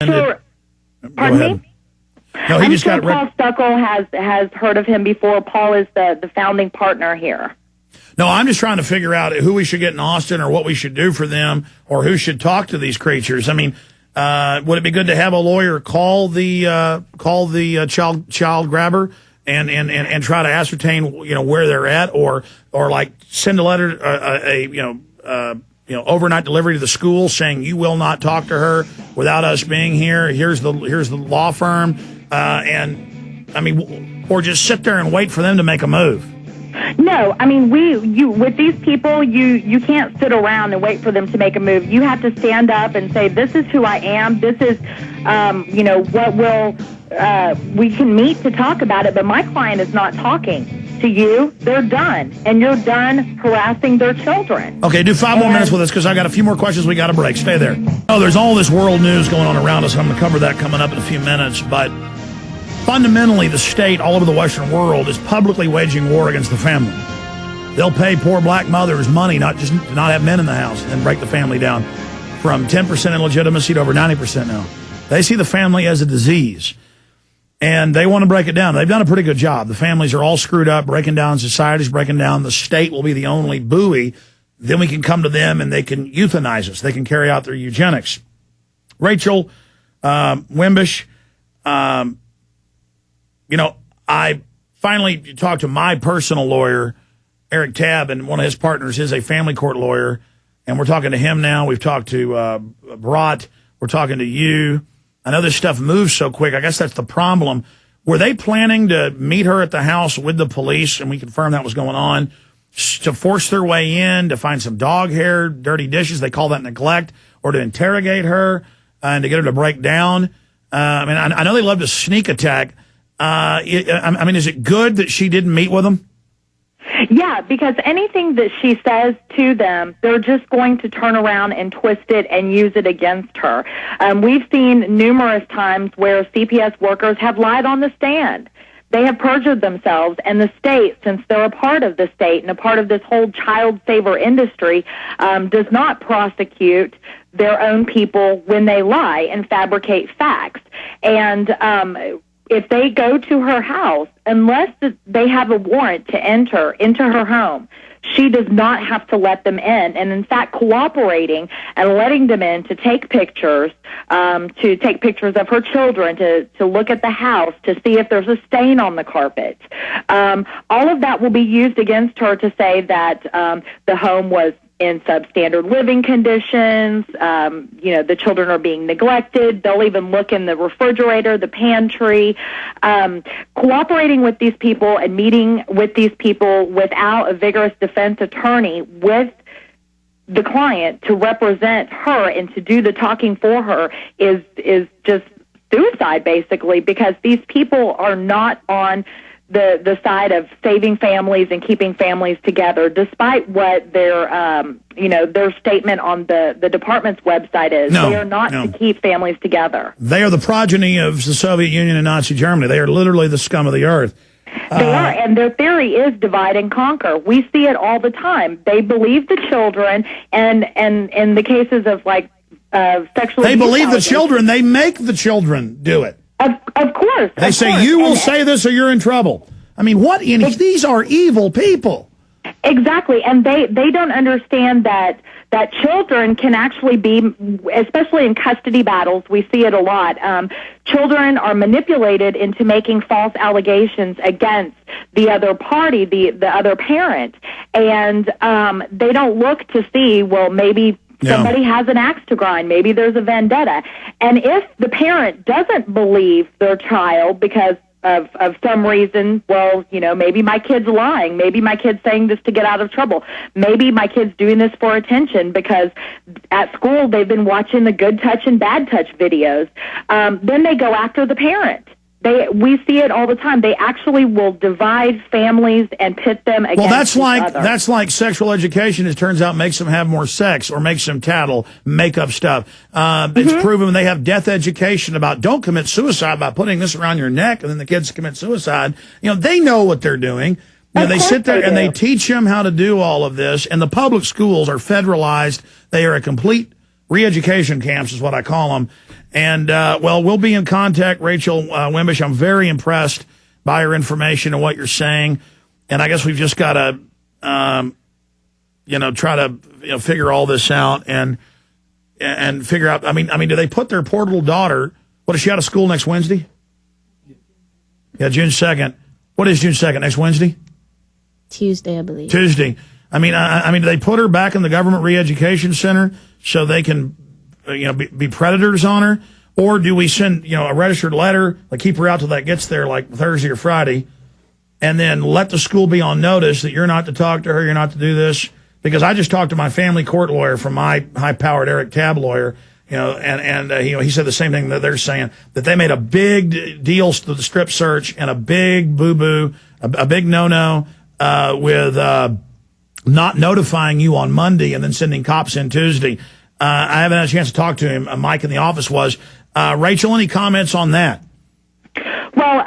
Sure. Pardon me? No, I'm sure Paul Stuckel has heard of him before. Paul is the founding partner here. No, I'm just trying to figure out who we should get in Austin or what we should do for them or who should talk to these creatures. I mean, would it be good to have a lawyer call the child grabber and try to ascertain, where they're at or like send a letter, overnight delivery to the school saying you will not talk to her without us being here. Here's the law firm. Or just sit there and wait for them to make a move. No, I mean, with these people, you can't sit around and wait for them to make a move. You have to stand up and say, this is who I am. This is, we can meet to talk about it, but my client is not talking to you. They're done, and you're done harassing their children. Okay, do 5 more minutes with us because I got a few more questions. We got to break. Stay there. Oh, there's all this world news going on around us. I'm going to cover that coming up in a few minutes, but fundamentally, the state all over the Western world is publicly waging war against the family. They'll pay poor black mothers money not have men in the house and break the family down from 10% illegitimacy to over 90% now. They see the family as a disease, and they want to break it down. They've done a pretty good job. The families are all screwed up, breaking down, society's breaking down. The state will be the only buoy. Then we can come to them, and they can euthanize us. They can carry out their eugenics. Rachel Wimbish, I finally talked to my personal lawyer, Eric Tabb, and one of his partners is a family court lawyer, and we're talking to him now. We've talked to Brat. We're talking to you. I know this stuff moves so quick. I guess that's the problem. Were they planning to meet her at the house with the police, and we confirmed that was going on, to force their way in, to find some dog hair, dirty dishes, they call that neglect, or to interrogate her and to get her to break down? I know they love to sneak attack. Is it good that she didn't meet with them? Yeah, because anything that she says to them, they're just going to turn around and twist it and use it against her. We've seen numerous times where CPS workers have lied on the stand. They have perjured themselves, and the state, since they're a part of the state and a part of this whole child saver industry, does not prosecute their own people when they lie and fabricate facts. And if they go to her house, unless they have a warrant to enter into her home, she does not have to let them in. And in fact, cooperating and letting them in to take pictures of her children, to look at the house, to see if there's a stain on the carpet. All of that will be used against her to say that the home was in substandard living conditions. The children are being neglected. They'll even look in the refrigerator, the pantry. Cooperating with these people and meeting with these people without a vigorous defense attorney with the client to represent her and to do the talking for her is just suicide, basically, because these people are not on the side of saving families and keeping families together, despite what their statement on the department's website is. They are not to keep families together. They are the progeny of the Soviet Union and Nazi Germany. They are literally the scum of the earth. They are, and their theory is divide and conquer. We see it all the time. They believe the children, and in the cases of sexual They abuse believe the children. They make the children do it. Of course. They say, you will say this or you're in trouble. I mean, these are evil people. Exactly, and they don't understand that children can actually be, especially in custody battles, we see it a lot. Children are manipulated into making false allegations against the other party, the other parent, and they don't look to see, well, maybe somebody has an axe to grind. Maybe there's a vendetta. And if the parent doesn't believe their child because of some reason, well, maybe my kid's lying. Maybe my kid's saying this to get out of trouble. Maybe my kid's doing this for attention because at school they've been watching the good touch and bad touch videos. Then they go after the parent. We see it all the time. They actually will divide families and pit them against each other. That's like sexual education. It turns out makes them have more sex or makes them tattle, make up stuff. It's proven they have death education about don't commit suicide by putting this around your neck, and then the kids commit suicide. They know what they're doing. They sit there and they teach them how to do all of this. And the public schools are federalized. They are a complete re-education camps is what I call them. And, well, we'll be in contact, Rachel Wimbish. I'm very impressed by your information and what you're saying. And I guess we've just got to, try to figure all this out and figure out. I mean, do they put their poor little daughter? What, is she out of school next Wednesday? Yeah, June 2nd. What is June 2nd? Next Wednesday? Tuesday, I believe. Tuesday. I mean, do they put her back in the government re-education center so they can, be predators on her? Or do we send, a registered letter, like keep her out till that gets there, like Thursday or Friday, and then let the school be on notice that you're not to talk to her, you're not to do this? Because I just talked to my family court lawyer from my high-powered Eric Tabb lawyer, he said the same thing that they're saying, that they made a big deal to the strip search and a big boo-boo, a big no-no with not notifying you on Monday and then sending cops in Tuesday. I haven't had a chance to talk to him. Mike in the office was. Rachel, any comments on that? Well,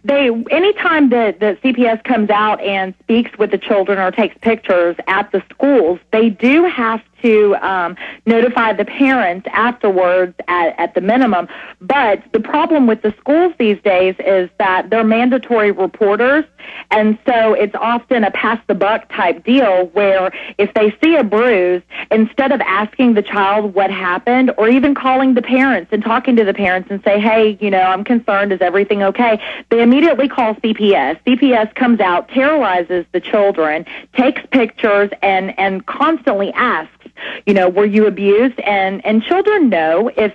anytime that CPS comes out and speaks with the children or takes pictures at the schools, they do have to notify the parents afterwards at the minimum. But the problem with the schools these days is that they're mandatory reporters, and so it's often a pass-the-buck type deal where if they see a bruise, instead of asking the child what happened or even calling the parents and talking to the parents and say, hey, I'm concerned, is everything okay? They immediately call CPS. CPS comes out, terrorizes the children, takes pictures, and constantly asks, were you abused? And children know if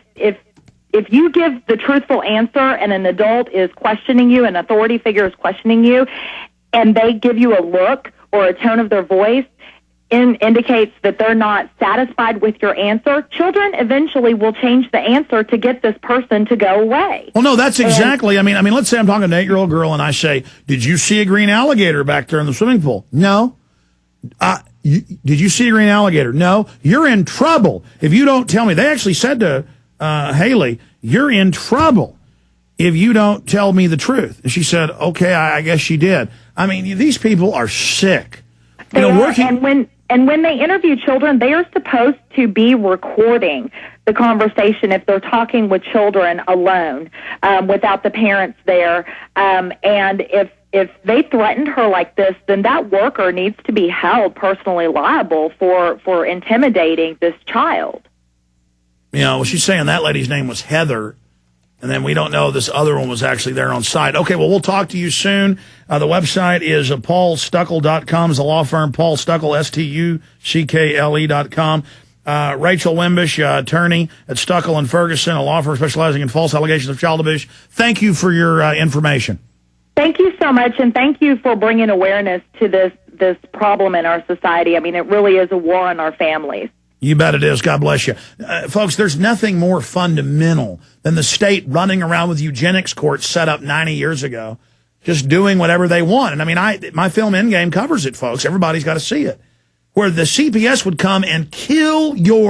you give the truthful answer and an adult is questioning you, an authority figure is questioning you, and they give you a look or a tone of their voice, indicates that they're not satisfied with your answer, children eventually will change the answer to get this person to go away. Well, no, that's exactly. I mean, let's say I'm talking to an 8-year-old girl and I say, did you see a green alligator back there in the swimming pool? No. Did you see a green alligator? No. You're in trouble if you don't tell me. They actually said to Haley, you're in trouble if you don't tell me the truth. And she said, okay, I guess she did. I mean, these people are sick. And when they interview children, they are supposed to be recording the conversation if they're talking with children alone, without the parents there. And if they threatened her like this, then that worker needs to be held personally liable for intimidating this child. Well, she's saying that lady's name was Heather, and then we don't know if this other one was actually there on site. Okay, well, we'll talk to you soon. The website is paulstuckle.com. It's a law firm, Paul Stuckle, STUCKLE.com. Rachel Wimbish, attorney at Stuckle and Ferguson, a law firm specializing in false allegations of child abuse. Thank you for your information. Thank you so much, and thank you for bringing awareness to this problem in our society. I mean, it really is a war on our families. You bet it is. God bless you. Folks, there's nothing more fundamental than the state running around with eugenics courts set up 90 years ago, just doing whatever they want. And I mean, my film Endgame covers it, folks. Everybody's got to see it. Where the CPS would come and kill your